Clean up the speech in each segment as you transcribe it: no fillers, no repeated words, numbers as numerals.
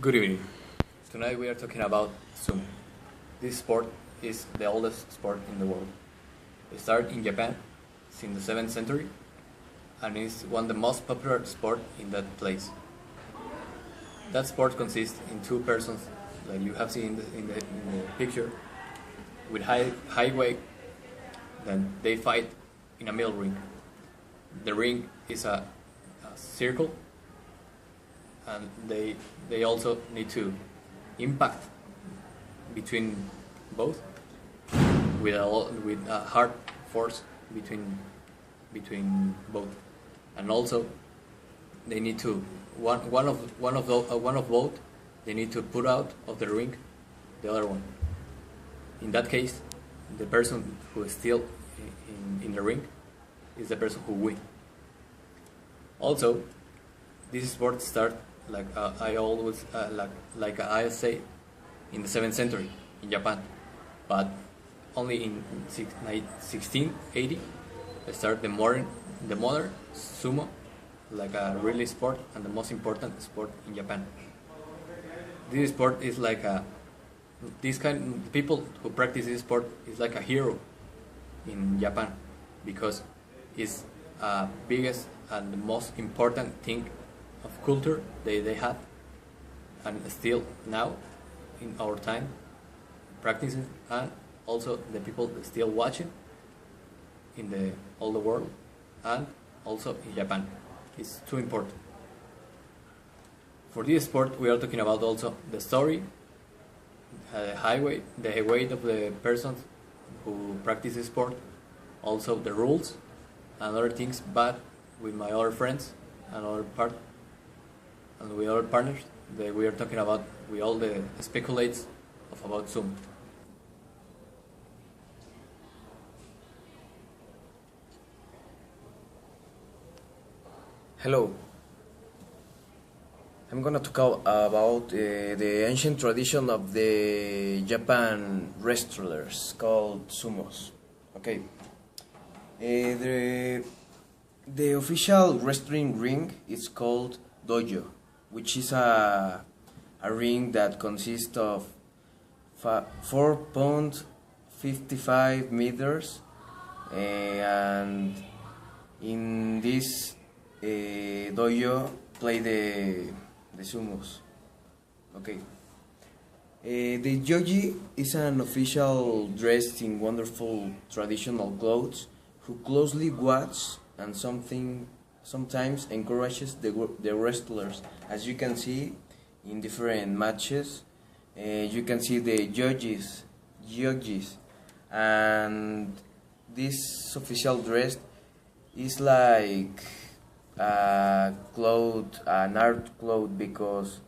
Good evening. Tonight we are talking about sumo. This sport is the oldest sport in the world. It started in Japan since the 7th century and is one of the most popular sport in that place. That sport consists in two persons, like you have seen in the picture, with high weight. Then they fight in a middle ring. The ring is a circle, and they also need to impact between both with a hard force between both, and also they need to one of both they need to put out of the ring the other one. In that case, the person who is still in the ring is the person who wins. Also, this sport started like I say in the 7th century in Japan, but only in 1680 started the modern sumo, like a really sport and the most important sport in Japan. This sport is like this kind people who practice this sport is like a hero in Japan, because it's biggest and the most important thing of culture they have, and still now in our time practicing, and also the people still watching in all the world, and also in Japan. It's too important. For this sport we are talking about also the story, the weight of the persons who practice this sport, also the rules and other things. But with my other friends and with other partners, we are talking about with all the speculates about sumo. Hello. I'm gonna talk about the ancient tradition of the Japan wrestlers called sumos. Okay. The official wrestling ring is called dojo, which is a ring that consists of 4.55 meters, and in this dojo play the sumos. Okay. The joji is an official dressed in wonderful traditional clothes who closely watch and sometimes encourages the wrestlers. As you can see in different matches, you can see the judges, and this official dress is like an art cloth, because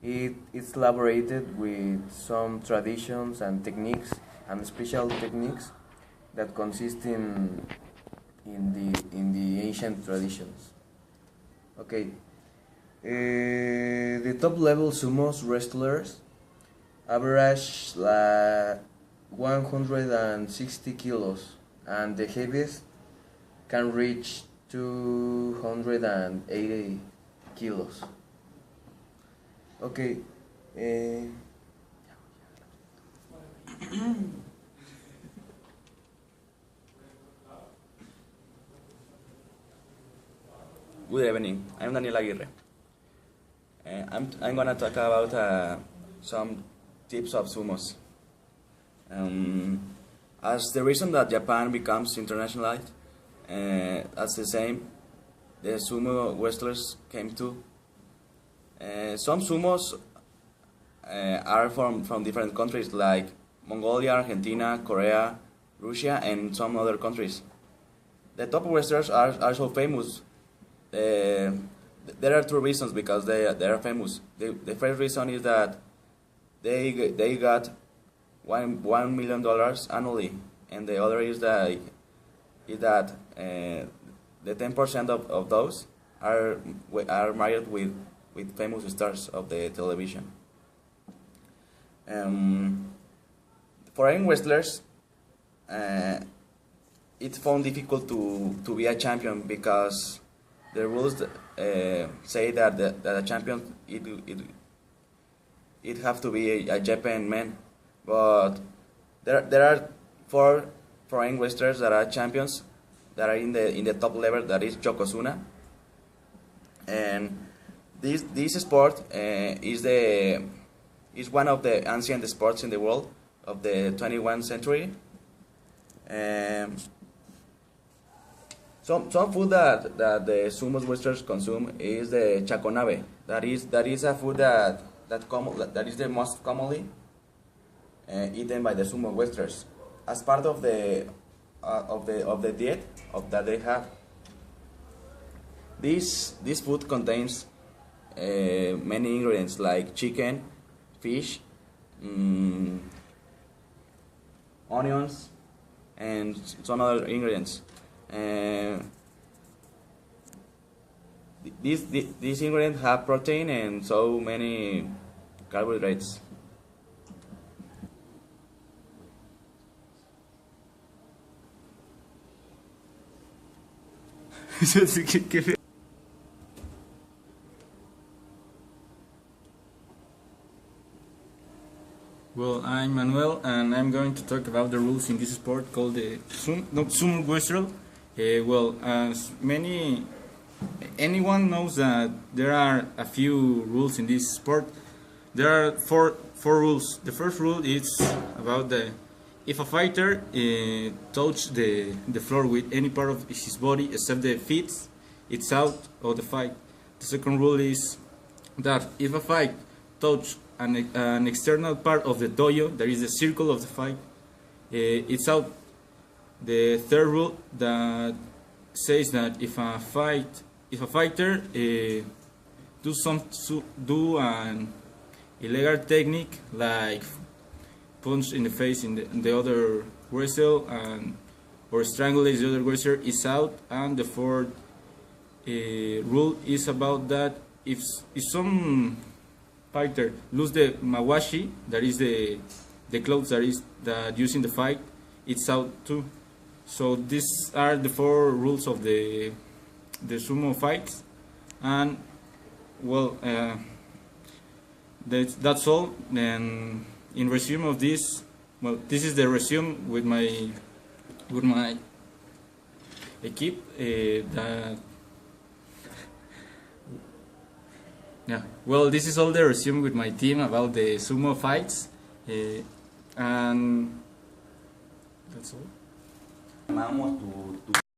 it's elaborated with some traditions and techniques and special techniques that consist in the ancient traditions. Okay, the top level sumo wrestlers average 160 kilos, and the heaviest can reach 280 kilos. Okay. Good evening. I'm Daniel Aguirre. I'm gonna talk about some tips of sumos. As the reason that Japan becomes internationalized, that's the same the sumo wrestlers came to. Some sumos are from different countries like Mongolia, Argentina, Korea, Russia, and some other countries. The top wrestlers are so famous. There are two reasons because they are famous. The first reason is that they got $1 million annually, and the other is that the 10% of those are married with famous stars of the television. Foreign wrestlers, it's found difficult to be a champion because the rules say that a champion it have to be a Japan man. But there are four foreign wrestlers that are champions that are in the top level. That is Yokozuna, and this sport is one of the ancient sports in the world of the 21st century. Some food that the sumo wrestlers consume is the chaconabe. That is a food that is the most commonly eaten by the sumo wrestlers as part of the diet that they have. This food contains many ingredients like chicken, fish, onions, and some other ingredients. These ingredients have protein and so many carbohydrates. Well, I'm Manuel, and I'm going to talk about the rules in this sport called the sumo wrestler. Well, as anyone knows that there are a few rules in this sport. There are four rules. The first rule is about if a fighter touches the floor with any part of his body except the feet, it's out of the fight. The second rule is that if a fight touches an external part of the dojo, there is the circle of the fight, it's out. The third rule that says that if a fighter do an illegal technique like punch in the face in the other wrestler or strangulate the other wrestler, is out. And the fourth rule is about that if some fighter lose the mawashi, that is the clothes that used in the fight, it's out too. So these are the four rules of the sumo fights, and well, that's all. Then in resume of this, well, this is the resume with my equipe that. Yeah, well, this is all the resume with my team about the sumo fights, and that's all. Llamamos tu